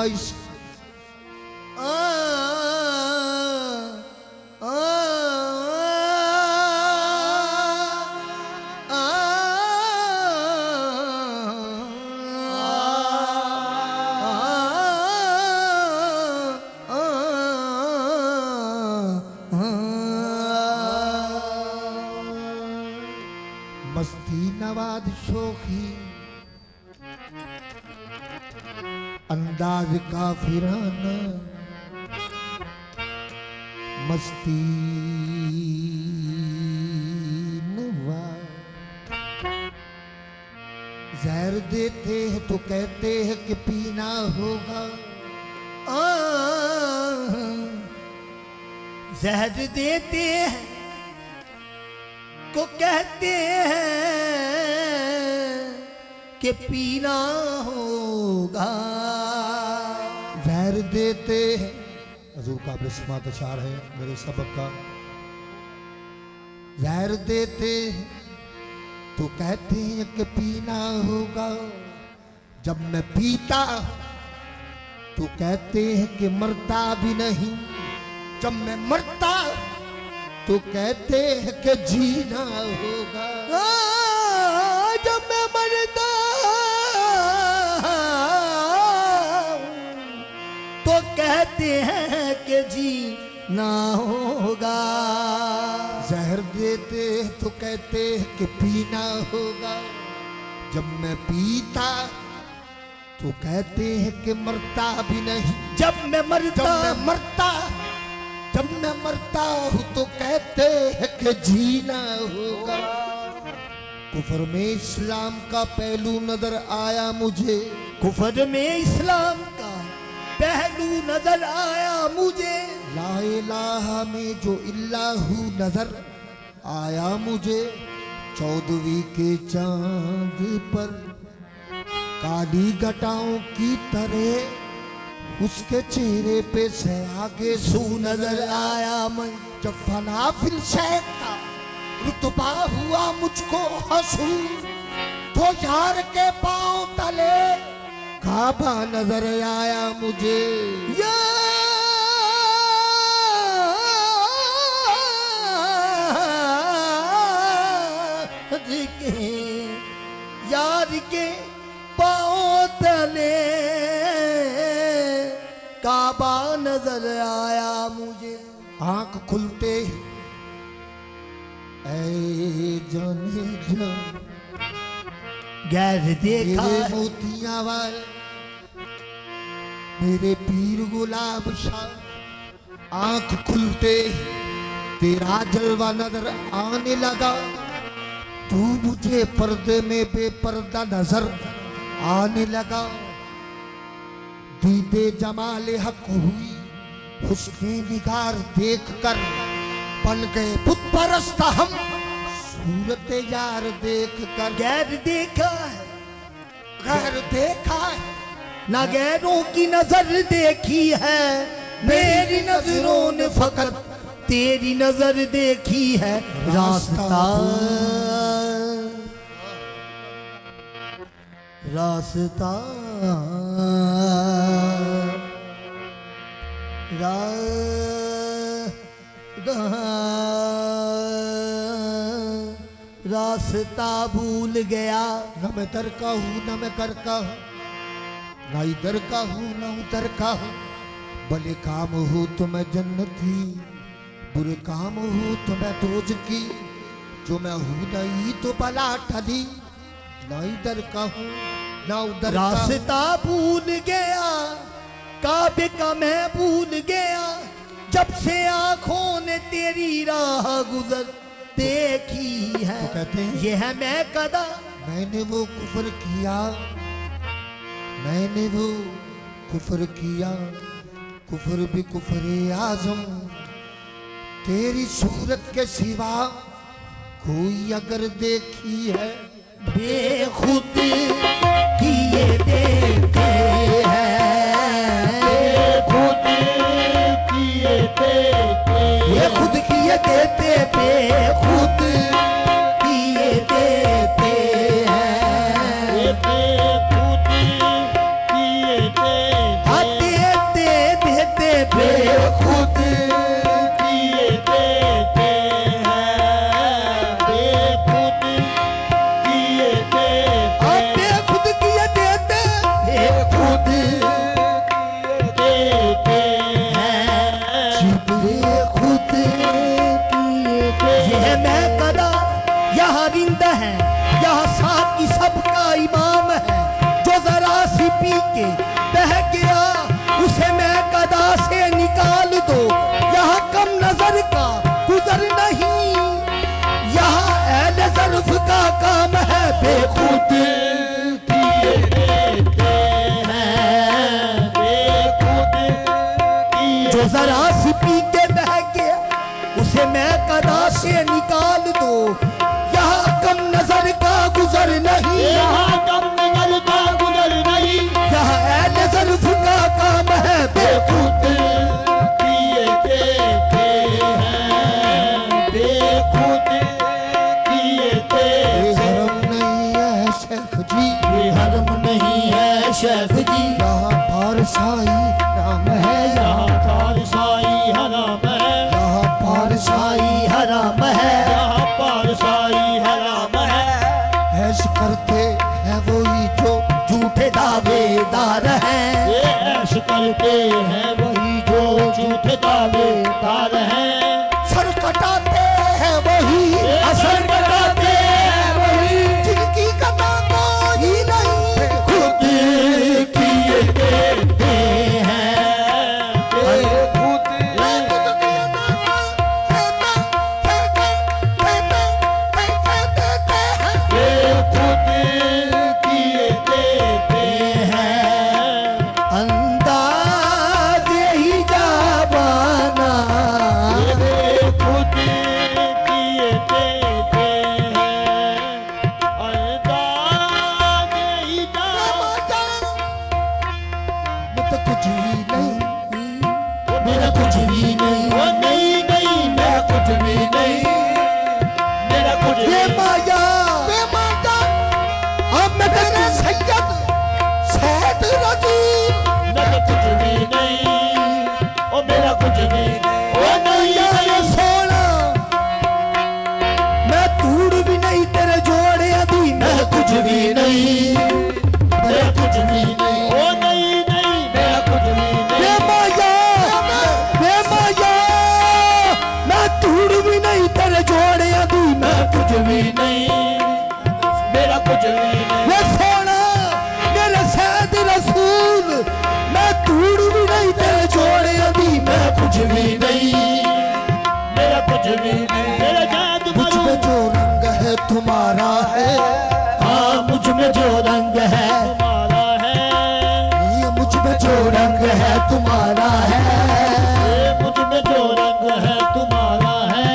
फरमाइश मस्ती नवाज शोखी अंदाज काफिराना मस्ती नवाज जहर देते हैं तो कहते हैं कि पीना होगा जहर देते हैं को कहते हैं कि पीना होगा। जहर देते हैं हजूर काबिल समात अशार है मेरे सबक का। जहर देते हैं तो कहते हैं कि पीना होगा, जब मैं पीता तो कहते हैं कि मरता भी नहीं, जब मैं मरता तो कहते हैं कि जीना होगा। जब मैं मरता तो कहते हैं कि जीना होगा। जहर देते हैं तो कहते हैं कि पीना होगा, जब मैं पीता तो कहते हैं कि मरता भी नहीं, जब मैं मरता जब मैं मरता हूँ तो कहते हैं कि जीना होगा। कुफर में इस्लाम का पहलू नजर आया मुझे, कुफर में इस्लाम का पहलू नजर आया मुझे, ला इलाहा में जो इल्लाहू नजर आया मुझे। 14वीं के चांद पर काली घटाओं की तरह उसके चेहरे पे से आगे सू नजर आया। मैं जब फना फिल शैख का रुतबा हुआ मुझको हंसू, तो यार के पांव तले काबा नजर आया मुझे। यार के पांव तले काबा नजर आया मुझे। आंख खुलते ऐ जाने जा गैर देखा मेरे मोतियां वाले मेरे पीर गुलाब शाह। आंख खुलते तेरा जलवा नजर आने लगा, तू मुझे पर्दे में बेपर्दा नजर आने लगा। दीदे जमाले हक हुई हुस्ने निगार देखकर, बन गए बुत परस्त हम सूरत यार देखकर। गैर देखा है गैर देखा है ना गैरों की नजर देखी है, मेरी नजरों ने फकत तेरी नजर देखी है। रास्ता रास्ता रास्ता भूल गया। न मैं दर का हूँ न मैं कर का हूँ, ना इधर का हूँ न उधर का हूँ। भले काम हो तो मैं जन्नती, बुरे काम हो तो मैं दोज़खी। जो मैं हूँ नहीं तो भला ठली, ना इधर का हूँ ना उधर का। रास्ता भूल गया काबे का मैं भूल गया, जब से आंखों ने तेरी राह गुजर देखी है। तो कहते हैं ये है मैं कदा मैंने वो कुफर किया, मैंने वो कुफर किया। कुफर भी कुफर आजम, तेरी सूरत के सिवा कोई अगर देखी है। बेखुद किए देते हैं, खुद किए देते, ये खुद किए देते, बेखुद किए देते हैं, खुद किए देते। हैं, यहाँ साथ की सबका इमाम है। जो जरा सी पी के बह गया उसे मैं कदा से निकाल दो। यहाँ कम नजर का गुजर नहीं, यहाँ ऐल ज़र्फ़ का काम है। बेखुद किए देते हैं, बेखुद किए। जो जरा सी पी के बह गया उसे मैं कदा से निकाल दो। यहाँ कम नजर का गुजर नहीं, यहाँ कम नजर का गुजर नहीं, यहाँ ऐल ज़र्फ़ का काम है। बेखुद किए देते हैं, बेखुद किए ये देते। हरम नहीं है शेख जी, ये हरम नहीं है शेख जी, यहाँ पारसाई नाम है। यहाँ पारसाई हराम है, यहाँ पारसाई हराम है। यहाँ पारसाई हराम है। ऐश करते हैं वही जो झूठे दावेदार हैं, ये ऐश करते हैं वही जो झूठे दावेदार हैं। सर कटाते हैं वही, असर बताते हैं वही जिनकी कथा कोई नहीं। खुद किए देते हैं, बेखुद बेखुद किए देते हैं। अंदाज ही जाबाना। बेखुद किए देते हैं, अंदाज ही जाना। मैं तो कुछ भी नहीं, मेरा कुछ भी नहीं, वो नहीं नहीं मेरा कुछ भी नहीं, मेरा कुछ ये भी माया बेमाता अब मैं तेरे सैयद सैद रजीब। मेरा कुछ भी नहीं, ओ मेरा कुछ भी नहीं, ओ नहीं यार नहीं सोना मैं तूड़ भी नहीं तेरे जोड़े अभी मैं कुछ भी नहीं। मेरा कुछ भी नहीं, ओ नहीं नहीं मेरा कुछ भी ये नहीं। माया मैं तूड़ भी नहीं तेरे जोड़े अभी मैं कुछ भी नहीं। मेरा कुछ भी नहीं, ये सोना मेरे सैद रसूल मैं तूड़ भी नहीं तेरे जोड़े अभी मैं कुछ भी नहीं। मेरा कुछ भी नहीं। मेरा जादू मुझ में जो रंग है तुम्हारा है, हाँ मुझ में जो रंग है, तुम्हारा है, ये मुझ में जो जो रंग है तुम्हारा है। ये मुझ में जो रंग है तुम्हारा है।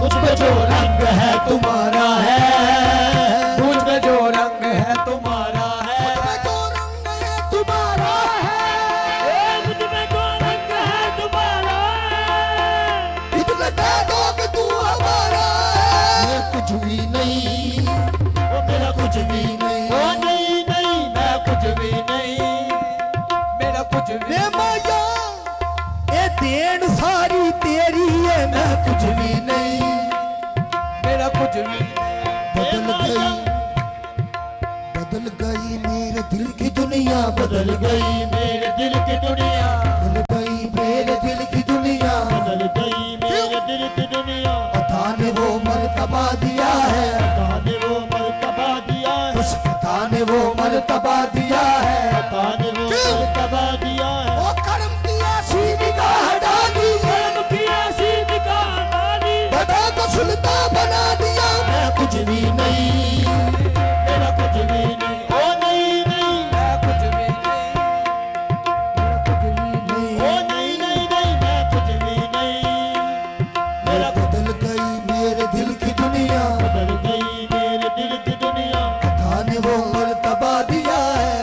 मुझ में जो रंग है तुम्हारा है, मुझ में जो रंग है तुम्हारा है, तुम्हारा है। मुझ में जो रंग है तुम्हारा है। इतना दे दो कि तू हमारा है। मैं कुछ भी नहीं, ओ मेरा कुछ भी नहीं, ओ नहीं नहीं मैं कुछ भी नहीं, मेरा कुछ भी ये माया ये देन सारी तेरी है मैं कुछ भी नहीं। मेरा कुछ भी नहीं। बदल गई मेरे दिल की दुनिया, बदल गई मेरे दिल की दुनिया, बदल गई मेरे दिल की दुनिया। बदल गई मेरे दिल की दुनिया। पता ने वो मर्तबा दिया है, पता ने वो मर्तबा दिया है, बस पता ने वो मर्तबा दिया है। पता ने वो मर्तबा दिया है। वो कर्म किया सी निगाह डाली कर्म की ऐसी निगाह डाली, बता को सुल्तान बना दिया। मैं कुछ भी नहीं। मेरा कुछ भी नहीं, ओ नहीं नहीं मैं कुछ भी नहीं, ओ नहीं नहीं नहीं मैं कुछ भी नहीं। मेरा बदल गई मेरे दिल की दुनिया, बदल गई मेरे दिल की दुनिया। पता ने वो मर्तबा दिया है,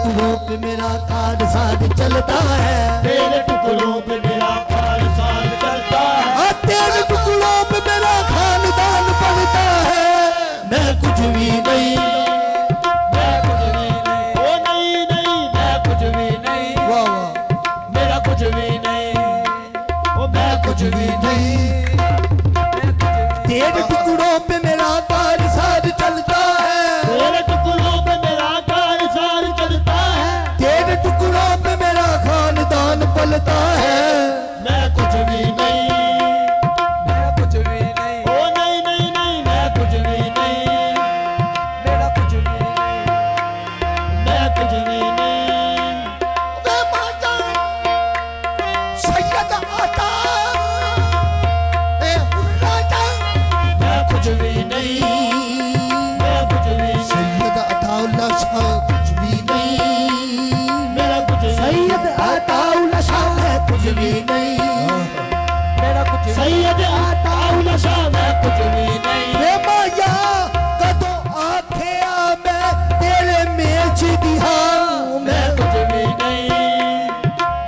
टुकड़ों पे मेरा कार साथ चलता है, तेरे टुकड़ों पे मेरा खानदान चलता है, तेरे टुकड़ों पे मेरा खानदान पलता है। मैं कुछ भी नहीं, मैं कुछ भी नहीं, ओ नहीं नहीं मैं कुछ भी नहीं, वाह वाह, मेरा कुछ भी नहीं, ओ मैं कुछ भी नहीं, तेरे टुकड़ों पे मेरा कार साथ चलता है, तेरे टुकड़ों पे मेरा खानदान चलता है, तेरे टुकड़ों पे मेरा खानदान पलता है। मैं कुछ भी नहीं, मेरा कुछ भी नहीं, ओ नहीं नहीं नहीं मैं कुछ भी नहीं, मेरा कुछ भी नहीं, मैं कुछ भी नहीं, सैयद आता मैं कुछ भी नहीं, मैं कुछ भी नहीं, सैयद अताउल्लाह शाह कुछ भी मेरा कुछ नहीं, सैयद अताउल्लाह शाह है कुछ भी नहीं, मेरा कुछ भी सैयद अताउल्लाह शाह मैं कुछ भी नहीं, वे माया कदों आखिया मैं तेरे मेच दिया, मैं कुछ भी नहीं,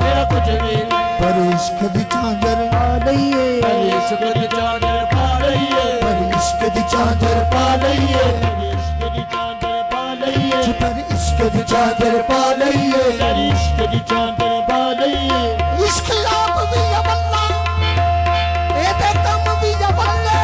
मेरा कुछ भी नहीं, पर इश्क दी चादर लइए मेरी इश्क दी चादर पा लइए, पर इश्क दी चादर पा लइए, मेरी इश्क दी चादर पा लइए, पर इश्क दी चादर पा लइए मेरी इश्क दी चादर पा लइए, इश्क आप भी अबल्ला एदे कम भी अबल्ले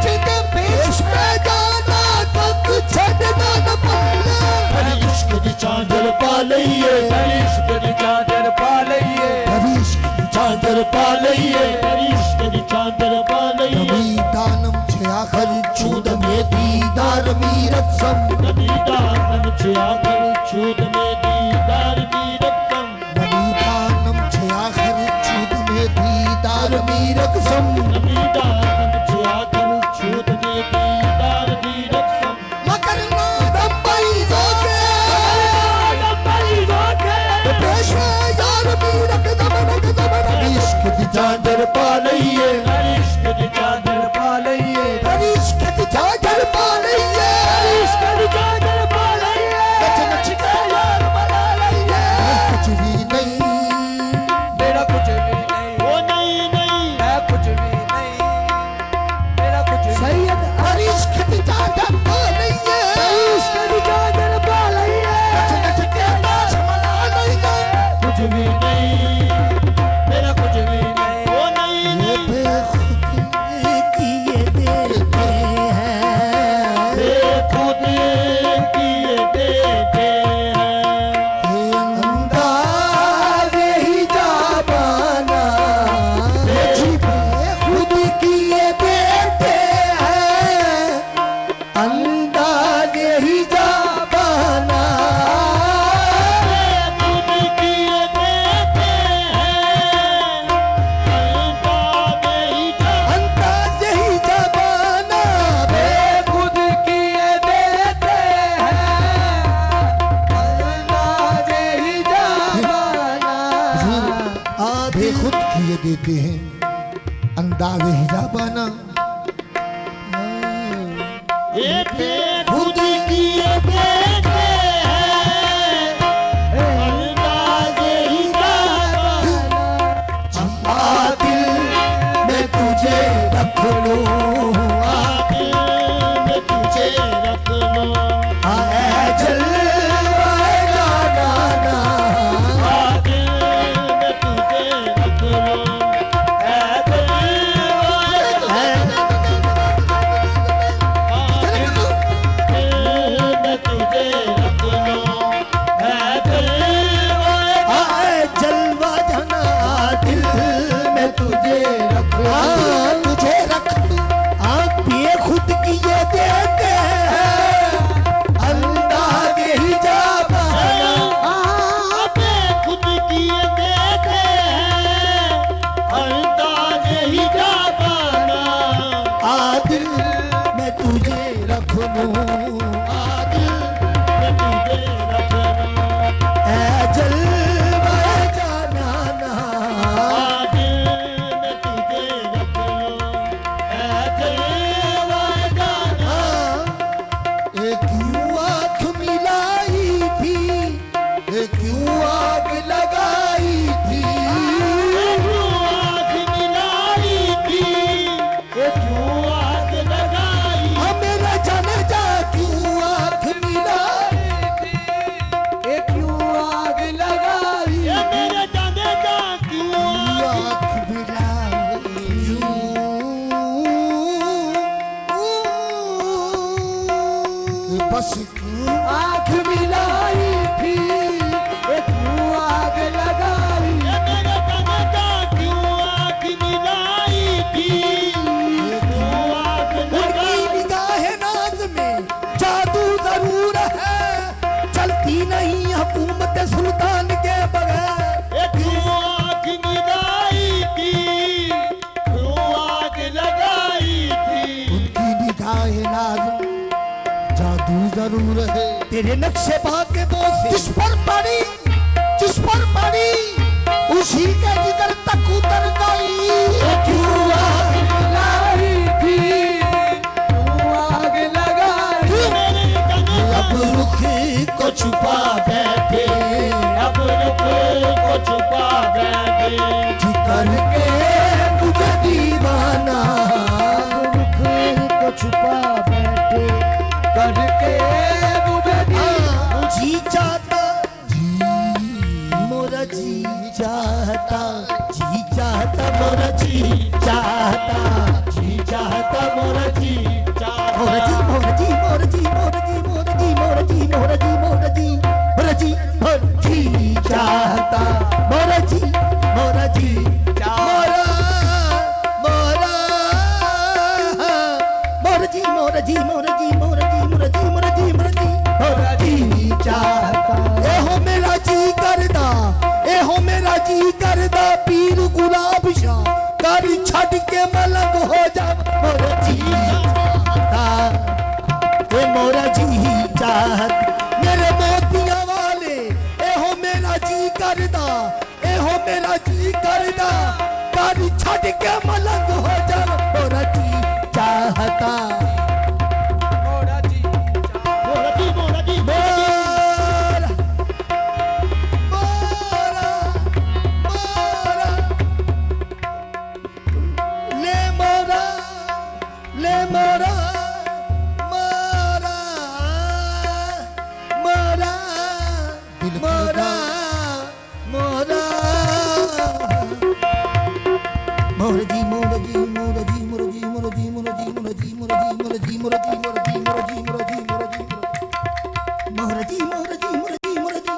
जिदे पेश में जाना तक छड़ना न पल्ले मेरी इश्क दी चादर पा लइए, मेरी इश्क दी चादर पा लइए, पर इश्क दी चादर पा लइए, मेरी इश्क दी चादर पा लइए, नबी दानम छे आखर छूद में दीदार मीरत सम नबी दानम छे आखर छूद में दीदार की रकम, नबी दानम छे आखर छूद में दीदार मीरत सम नबी दानम छे आखर छूद में दीदार की रकम, मगर ना दम्बई दोगे पेश में यार मीरत दमन दमन इश्क दी चादर पा लइए, मेरी इश्क दी चादर पा लइए, पर इश्क दी चादर पा लइए इश्क दी चादर पा लइए, नच नच के यार बना लइए कुछ भी नहीं मेरा कुछ भी नहीं, ओ नहीं नहीं मैं कुछ भी नहीं, मेरा कुछ भी सैयद पर इश्क दी चादर पा लइए इश्क दी चादर पा लइए, नच नच के नाच मना लइए कुछ भी नहीं, मेरा कुछ भी नहीं, ओ नहीं ये नहीं बेखुदी किए देते हैं, बेखुद किए देते हैं, ये अंदाज़ ही जाबाना जी बेखुदी खुद किए देते हैं, अंदाज़ ही जाबाना बेखुद किए देते हैं, अंदाज़ ही जाबाना खुद किए देते हैं, अंदाज़े ही जाना, बेखुद किए देते हैं अंदाज हिजाबाना ये बेखुद किए देते हैं, अंदाज़ ही जाबाना, आ दिल में तुझे रख लूं, दिल में तुझे रख लो, ऐ जलवाए जाना, दिल में तुझे रख लो, ऐ दिल में तुझे बस क्यों आंख मिलाई थी ये क्यों आग लगाई मेरे कनका क्यों आग मिलाई थी क्यों आग उनकी लगाई निगाह नाज में जादू जरूर है चलती नहीं हुकूमत सुल्तान के बगैर क्यों आग मिलाई थी क्यों आग लगाई थी उनकी निगाह नाज जादू जरूर है तेरे नक्शे पा के बोसे जिस पर पड़ी उसी के जिगर तक उतर गई क्यों आग लगाई थी क्यों आग लगाई मेरे कनका अब रुख को छुपा बैठे अब रुक को छुपा बैठे जिकर के मुझे दीवाना रुख को छुपा बैठे करके मुझे जी चाहता मोरा जी चाहता मोरा जी चाहता मोरा जी मोरा जी मोरा जी मोरा जी मोरा जी मोरा जी मोरा जी मोरा जी मोरा जी मोरा जी चाहता मोरा जी मोरा जी मोरा मोरा मोरा जी मोरा जी मोरा जी मोरा जी मोरा जी मोरा जी मोरा जी मोरा जी चाहता ए हो मेरा जी करदा ए हो मेरा जी करदा पीर गुलाब शाह कर छड़ के मलंग हो जा मोरा जी चाहता ए मोरा जी चाहत मेरे मोतिया वाले ए हो मेरा जी करदा ए हो मेरा जी करदा कर छड़ के मलंग हो जा मोरा जी चाहता मोरा जी मोरा जी मोरा जी मोरा मोरा मोरा ले मोरा ले मोरा मोरा मोरा दिल मोरा मोरा मोरा जी मोरा जी मोरा जी मोरा जी मोरा जी मोरा जी मोरा जी मोरा जी मोरा जी मोरा जी मोरा जी मोरा जी मोरा जी मोरा जी मोरा जी मोरा जी मोरा जी मोरा जी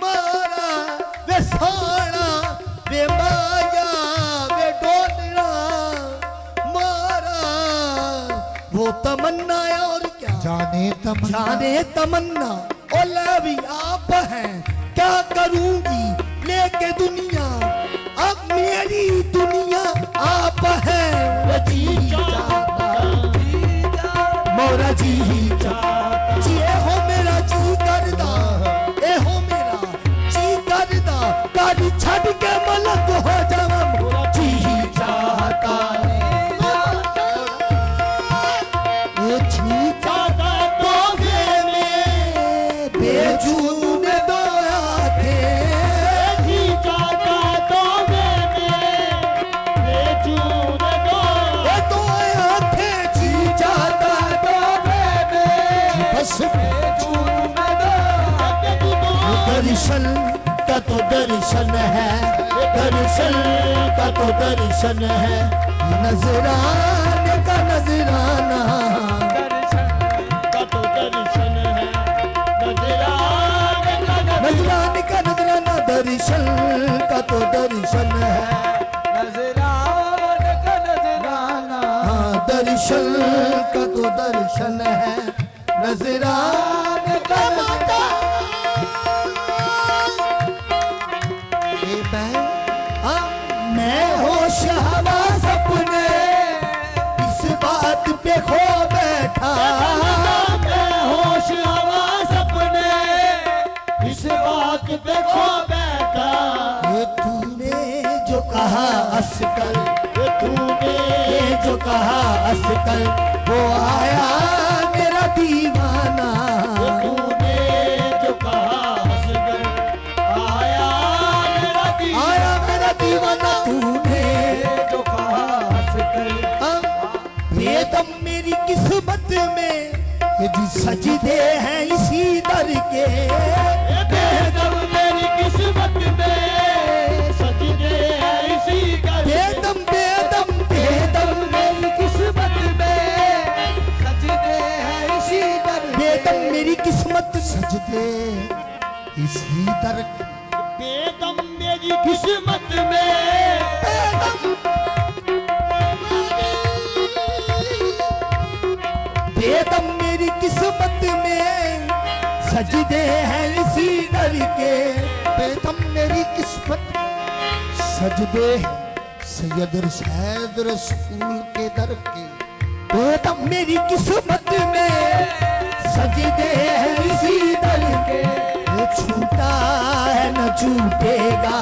मारा वे सोना वे माया वे डोलना मारा वो तमन्ना है और क्या जाने तमन्ना और भी आप हैं क्या करूंगी लेके दुनिया अब मेरी दुनिया आप हैं वो जी चाहता मोरा जी चाहता जी ए हो मेरा जी करदा ए हो मेरा जी करदा कर छड़ के मलंग हो जावा मोरा जी चाहता ए जी चाहता तो में बेजून ने दो आंखें जी चाहता तो मैंने बेचून दो ए दो आंखें जी चाहता तो मैंने बस दर्शन का तो दर्शन है दर्शन का तो दर्शन है नजराने का नजराना का तो दर्शन है नजराने का नजराने का नजराना दर्शन का तो दर्शन है नजरान का नजराना हाँ दर्शन का तो दर्शन है नजराने का नजराना मैं होश हवास अपने इस बात पे खो बैठा मैं होश हवास अपने इस बात पे खो बैठा ये तूने जो कहा अस्कर तूने ये जो कहा अस्कर वो आया मेरा दीवाना तूने जो कहा हंसकर आया मेरा दीवाना तूने जो कहा हंसकर बेदम मेरी किस्मत में ये जिस सजदे हैं इसी दर के बेदम मेरी किस्मत में सजदे हैं इसी घर बेदम बेदम बेदम मेरी किस्मत में सजदे हैं इसी दर बेदम इसी दर के बेदम मेरी किस्मत में बेदम मेरी किस्मत में सजदे हैं इसी दर के। बेदम मेरी किस्मत सजदे सैयद सैद रसूल के दर के। बेदम मेरी किस्मत में सजदे हैं इसी दर के। ये छूटा है न छूटेगा,